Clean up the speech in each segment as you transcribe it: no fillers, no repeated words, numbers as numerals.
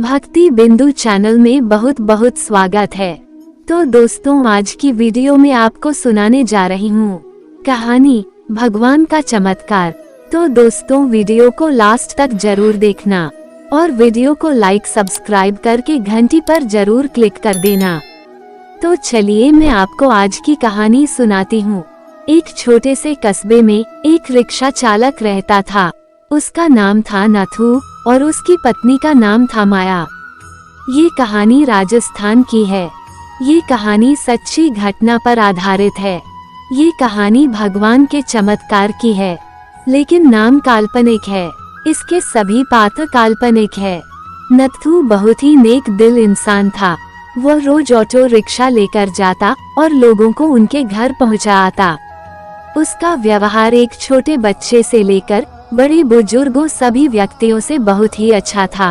भक्ति बिंदु चैनल में बहुत बहुत स्वागत है। तो दोस्तों, आज की वीडियो में आपको सुनाने जा रही हूँ कहानी भगवान का चमत्कार। तो दोस्तों, वीडियो को लास्ट तक जरूर देखना और वीडियो को लाइक सब्सक्राइब करके घंटी पर जरूर क्लिक कर देना। तो चलिए मैं आपको आज की कहानी सुनाती हूँ। एक छोटे से कस्बे में एक रिक्शा चालक रहता था। उसका नाम था नथु और उसकी पत्नी का नाम था माया। ये कहानी राजस्थान की है। ये कहानी सच्ची घटना पर आधारित है। ये कहानी भगवान के चमत्कार की है, लेकिन नाम काल्पनिक है। इसके सभी पात्र काल्पनिक है। नथु बहुत ही नेक दिल इंसान था। वह रोज ऑटो रिक्शा लेकर जाता और लोगों को उनके घर पहुंचाता। उसका व्यवहार एक छोटे बच्चे से लेकर बड़े बुजुर्गों सभी व्यक्तियों से बहुत ही अच्छा था।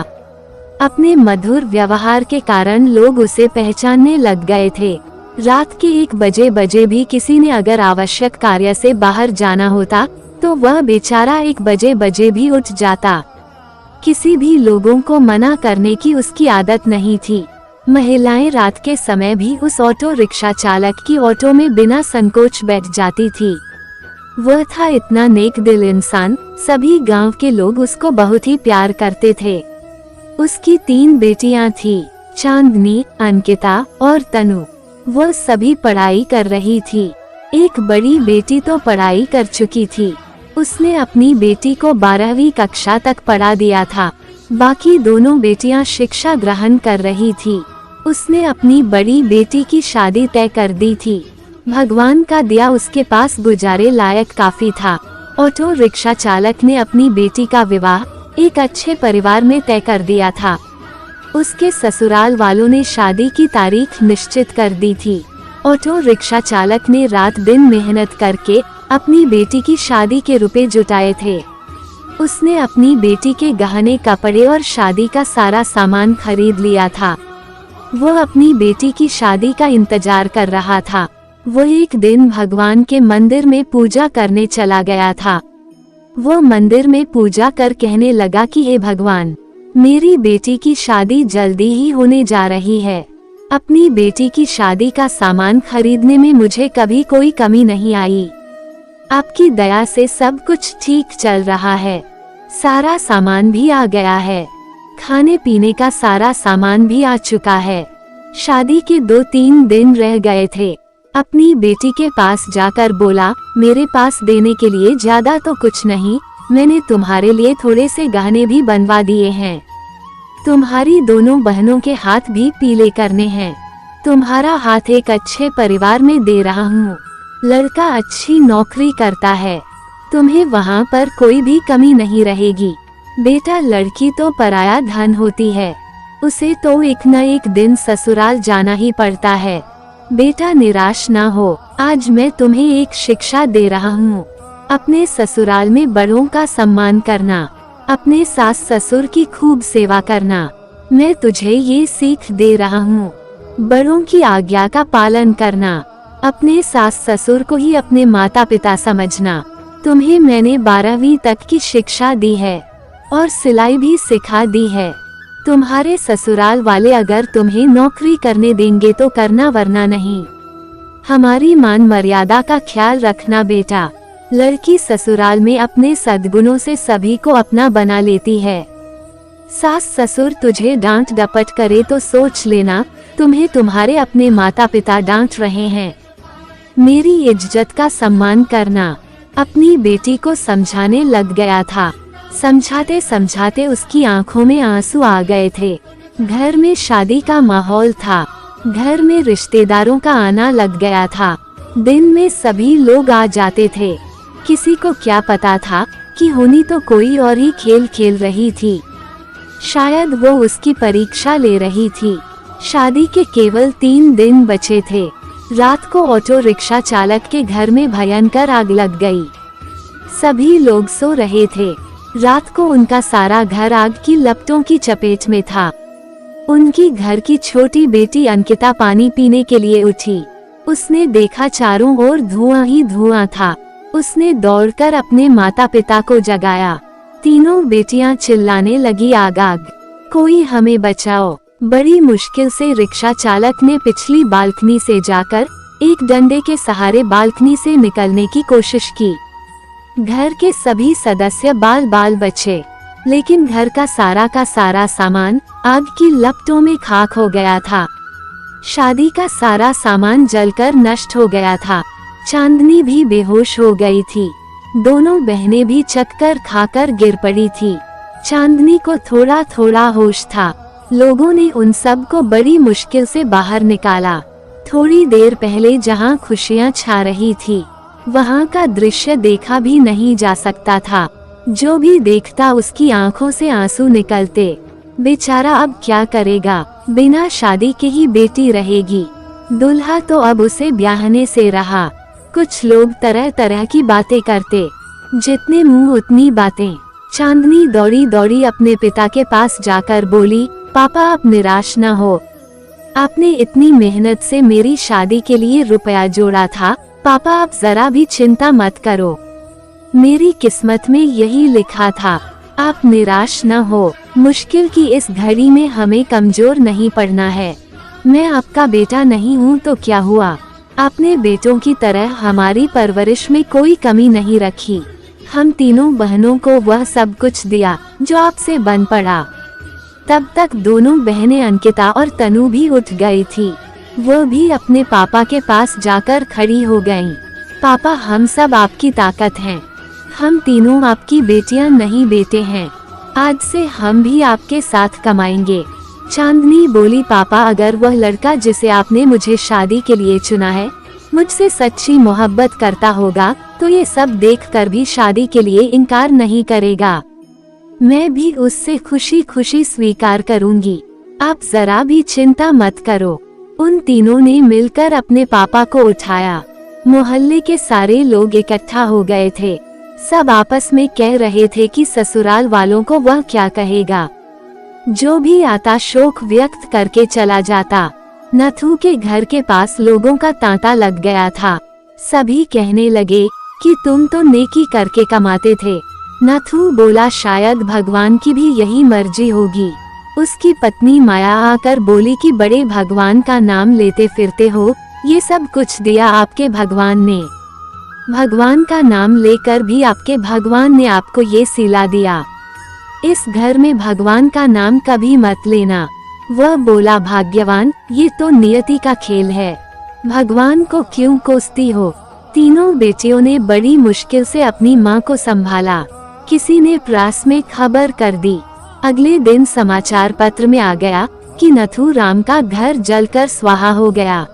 अपने मधुर व्यवहार के कारण लोग उसे पहचानने लग गए थे। रात के 1 बजे भी किसी ने अगर आवश्यक कार्य से बाहर जाना होता तो वह बेचारा 1 बजे भी उठ जाता। किसी भी लोगों को मना करने की उसकी आदत नहीं थी। महिलाएं रात के समय भी उस ऑटो रिक्शा चालक की ऑटो में बिना संकोच बैठ जाती थी। वह था इतना नेक दिल इंसान। सभी गांव के लोग उसको बहुत ही प्यार करते थे। उसकी 3 बेटियां थी, चांदनी, अंकिता और तनु। वह सभी पढ़ाई कर रही थी। एक बड़ी बेटी तो पढ़ाई कर चुकी थी। उसने अपनी बेटी को 12वीं कक्षा तक पढ़ा दिया था। बाकी दोनों बेटियां शिक्षा ग्रहण कर रही थी। उसने अपनी बड़ी बेटी की शादी तय कर दी थी। भगवान का दिया उसके पास गुजारे लायक काफी था। ऑटो रिक्शा चालक ने अपनी बेटी का विवाह एक अच्छे परिवार में तय कर दिया था। उसके ससुराल वालों ने शादी की तारीख निश्चित कर दी थी। ऑटो रिक्शा चालक ने रात दिन मेहनत करके अपनी बेटी की शादी के रुपए जुटाए थे। उसने अपनी बेटी के गहने, कपड़े और शादी का सारा सामान खरीद लिया था। वो अपनी बेटी की शादी का इंतजार कर रहा था। वो एक दिन भगवान के मंदिर में पूजा करने चला गया था। वो मंदिर में पूजा कर कहने लगा कि हे भगवान, मेरी बेटी की शादी जल्दी ही होने जा रही है। अपनी बेटी की शादी का सामान खरीदने में मुझे कभी कोई कमी नहीं आई। आपकी दया से सब कुछ ठीक चल रहा है। सारा सामान भी आ गया है। खाने पीने का सारा सामान भी आ चुका है। शादी के 2-3 दिन रह गए थे। अपनी बेटी के पास जाकर बोला, मेरे पास देने के लिए ज्यादा तो कुछ नहीं, मैंने तुम्हारे लिए थोड़े से गहने भी बनवा दिए हैं। तुम्हारी दोनों बहनों के हाथ भी पीले करने हैं। तुम्हारा हाथ एक अच्छे परिवार में दे रहा हूँ। लड़का अच्छी नौकरी करता है। तुम्हें वहाँ पर कोई भी कमी नहीं रहेगी। बेटा, लड़की तो पराया धन होती है। उसे तो एक न एक दिन ससुराल जाना ही पड़ता है। बेटा, निराश ना हो। आज मैं तुम्हें एक शिक्षा दे रहा हूँ। अपने ससुराल में बड़ों का सम्मान करना, अपने सास ससुर की खूब सेवा करना। मैं तुझे ये सीख दे रहा हूँ। बड़ों की आज्ञा का पालन करना, अपने सास ससुर को ही अपने माता पिता समझना। तुम्हें मैंने 12वीं तक की शिक्षा दी है और सिलाई भी सिखा दी है। तुम्हारे ससुराल वाले अगर तुम्हें नौकरी करने देंगे तो करना, वरना नहीं। हमारी मान मर्यादा का ख्याल रखना बेटा। लड़की ससुराल में अपने सद्गुणों से सभी को अपना बना लेती है। सास ससुर तुझे डांट डपट करे तो सोच लेना, तुम्हें तुम्हारे अपने माता पिता डांट रहे हैं। मेरी इज्जत का सम्मान करना। अपनी बेटी को समझाने लग गया था। समझाते समझाते उसकी आंखों में आंसू आ गए थे। घर में शादी का माहौल था। घर में रिश्तेदारों का आना लग गया था। दिन में सभी लोग आ जाते थे। किसी को क्या पता था कि होनी तो कोई और ही खेल खेल रही थी। शायद वो उसकी परीक्षा ले रही थी। शादी के केवल 3 दिन बचे थे। रात को ऑटो रिक्शा चालक के घर में भयंकर आग लग गई। सभी लोग सो रहे थे। रात को उनका सारा घर आग की लपटों की चपेट में था। उनकी घर की छोटी बेटी अंकिता पानी पीने के लिए उठी। उसने देखा चारों ओर धुआं ही धुआं था। उसने दौड़कर अपने माता पिता को जगाया। तीनों बेटियां चिल्लाने लगी, आग आग। कोई हमें बचाओ। बड़ी मुश्किल से रिक्शा चालक ने पिछली बालकनी से जाकर एक डंडे के सहारे बालकनी से निकलने की कोशिश की। घर के सभी सदस्य बाल बाल बचे, लेकिन घर का सारा सामान आग की लपटों में खाक हो गया था। शादी का सारा सामान जलकर नष्ट हो गया था। चांदनी भी बेहोश हो गई थी। दोनों बहनें भी चक्कर खाकर गिर पड़ी थी। चांदनी को थोड़ा थोड़ा होश था। लोगों ने उन सब को बड़ी मुश्किल से बाहर निकाला। थोड़ी देर पहले जहां खुशियां छा रही थी, वहां का दृश्य देखा भी नहीं जा सकता था। जो भी देखता उसकी आंखों से आंसू निकलते। बेचारा अब क्या करेगा, बिना शादी के ही बेटी रहेगी। दूल्हा तो अब उसे ब्याहने से रहा। कुछ लोग तरह तरह की बातें करते, जितने मुंह उतनी बातें। चांदनी दौड़ी दौड़ी अपने पिता के पास जाकर बोली, पापा आप निराश न हो। आपने इतनी मेहनत से मेरी शादी के लिए रुपया जोड़ा था। पापा आप जरा भी चिंता मत करो, मेरी किस्मत में यही लिखा था। आप निराश न हो। मुश्किल की इस घड़ी में हमें कमजोर नहीं पड़ना है। मैं आपका बेटा नहीं हूँ तो क्या हुआ, आपने बेटों की तरह हमारी परवरिश में कोई कमी नहीं रखी। हम तीनों बहनों को वह सब कुछ दिया जो आपसे बन पड़ा। तब तक दोनों बहनें अंकिता और तनु भी उठ गई थी। वो भी अपने पापा के पास जाकर खड़ी हो गईं। पापा हम सब आपकी ताकत हैं। हम तीनों आपकी बेटियां नहीं बेटे हैं। आज से हम भी आपके साथ कमाएंगे। चांदनी बोली, पापा अगर वह लड़का जिसे आपने मुझे शादी के लिए चुना है मुझसे सच्ची मोहब्बत करता होगा तो ये सब देखकर भी शादी के लिए इनकार नहीं करेगा। मैं भी उससे खुशी खुशी स्वीकार करूंगी। आप जरा भी चिंता मत करो। उन तीनों ने मिलकर अपने पापा को उठाया। मोहल्ले के सारे लोग इकट्ठा हो गए थे। सब आपस में कह रहे थे कि ससुराल वालों को वह क्या कहेगा। जो भी आता शोक व्यक्त करके चला जाता। नथु के घर के पास लोगों का तांता लग गया था। सभी कहने लगे कि तुम तो नेकी करके कमाते थे। नथु बोला, शायद भगवान की भी यही मर्जी होगी। उसकी पत्नी माया आकर बोली कि बड़े भगवान का नाम लेते फिरते हो, ये सब कुछ दिया आपके भगवान ने। भगवान का नाम लेकर भी आपके भगवान ने आपको ये सिला दिया। इस घर में भगवान का नाम कभी मत लेना। वह बोला, भाग्यवान, ये तो नियति का खेल है, भगवान को क्यों कोसती हो। तीनों बेटियों ने बड़ी मुश्किल से अपनी माँ को संभाला। किसी ने प्रेस में खबर कर दी। अगले दिन समाचार पत्र में आ गया कि नथु राम का घर जलकर स्वाहा हो गया।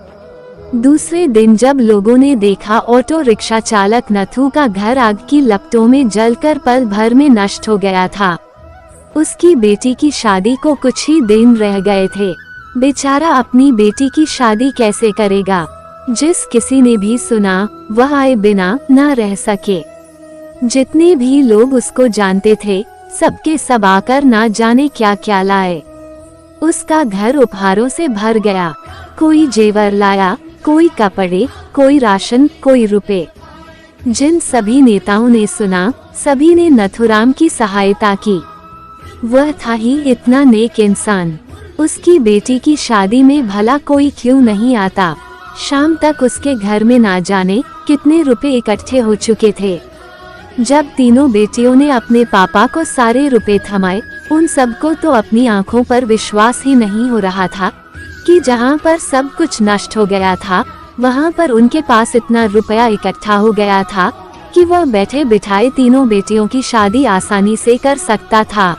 दूसरे दिन जब लोगों ने देखा ऑटो रिक्शा चालक नथु का घर आग की लपटों में जलकर पल भर में नष्ट हो गया था। उसकी बेटी की शादी को कुछ ही दिन रह गए थे। बेचारा अपनी बेटी की शादी कैसे करेगा। जिस किसी ने भी सुना वह आए बिना न रह सके। जितने भी लोग उसको जानते थे सबके सब आकर ना जाने क्या क्या लाए। उसका घर उपहारों से भर गया। कोई जेवर लाया, कोई कपड़े, कोई राशन, कोई रुपए। जिन सभी नेताओं ने सुना सभी ने नथुराम की सहायता की। वह था ही इतना नेक इंसान। उसकी बेटी की शादी में भला कोई क्यों नहीं आता। शाम तक उसके घर में ना जाने कितने रुपए इकट्ठे हो चुके थे। जब तीनों बेटियों ने अपने पापा को सारे रुपए थमाए, उन सबको तो अपनी आंखों पर विश्वास ही नहीं हो रहा था कि जहां पर सब कुछ नष्ट हो गया था वहां पर उनके पास इतना रुपया इकट्ठा हो गया था कि वह बैठे बिठाए तीनों बेटियों की शादी आसानी से कर सकता था।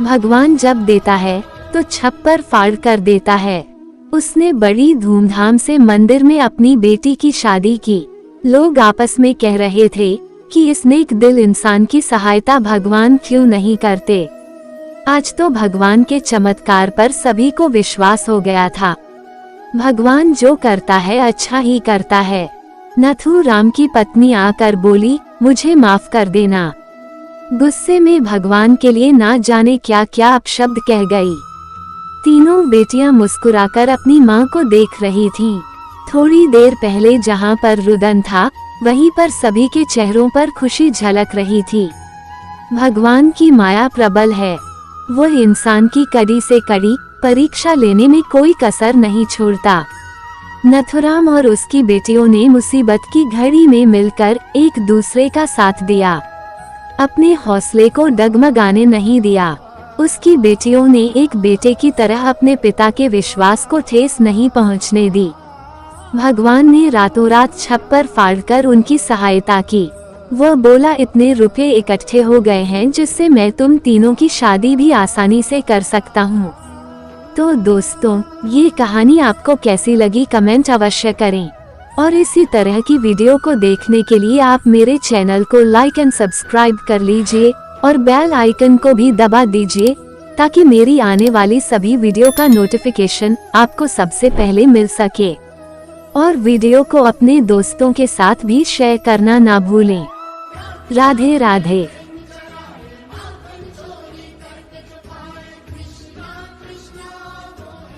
भगवान जब देता है तो छप्पर फाड़ कर देता है। उसने बड़ी धूमधाम से मंदिर में अपनी बेटी की शादी की। लोग आपस में कह रहे थे कि इस नेक दिल इंसान की सहायता भगवान क्यों नहीं करते। आज तो भगवान के चमत्कार पर सभी को विश्वास हो गया था। भगवान जो करता है अच्छा ही करता है। नथु राम की पत्नी आकर बोली, मुझे माफ कर देना। गुस्से में भगवान के लिए ना जाने क्या क्या अपशब्द कह गई। तीनों बेटियां मुस्कुराकर अपनी माँ को देख रही थीं। थोड़ी देर पहले जहाँ पर रुदन था वहीं पर सभी के चेहरों पर खुशी झलक रही थी। भगवान की माया प्रबल है। वह इंसान की कड़ी से कड़ी परीक्षा लेने में कोई कसर नहीं छोड़ता। नथुराम और उसकी बेटियों ने मुसीबत की घड़ी में मिलकर एक दूसरे का साथ दिया, अपने हौसले को डगमगाने नहीं दिया। उसकी बेटियों ने एक बेटे की तरह अपने पिता के विश्वास को ठेस नहीं पहुंचने दी। भगवान ने रातों रात छप्पर फाड़कर उनकी सहायता की। वह बोला, इतने रुपए इकट्ठे हो गए हैं जिससे मैं तुम तीनों की शादी भी आसानी से कर सकता हूँ। तो दोस्तों, ये कहानी आपको कैसी लगी कमेंट अवश्य करें, और इसी तरह की वीडियो को देखने के लिए आप मेरे चैनल को लाइक एंड सब्सक्राइब कर लीजिए और बेल आइकन को भी दबा दीजिए ताकि मेरी आने वाली सभी वीडियो का नोटिफिकेशन आपको सबसे पहले मिल सके। और वीडियो को अपने दोस्तों के साथ भी शेयर करना ना भूलें। राधे राधे।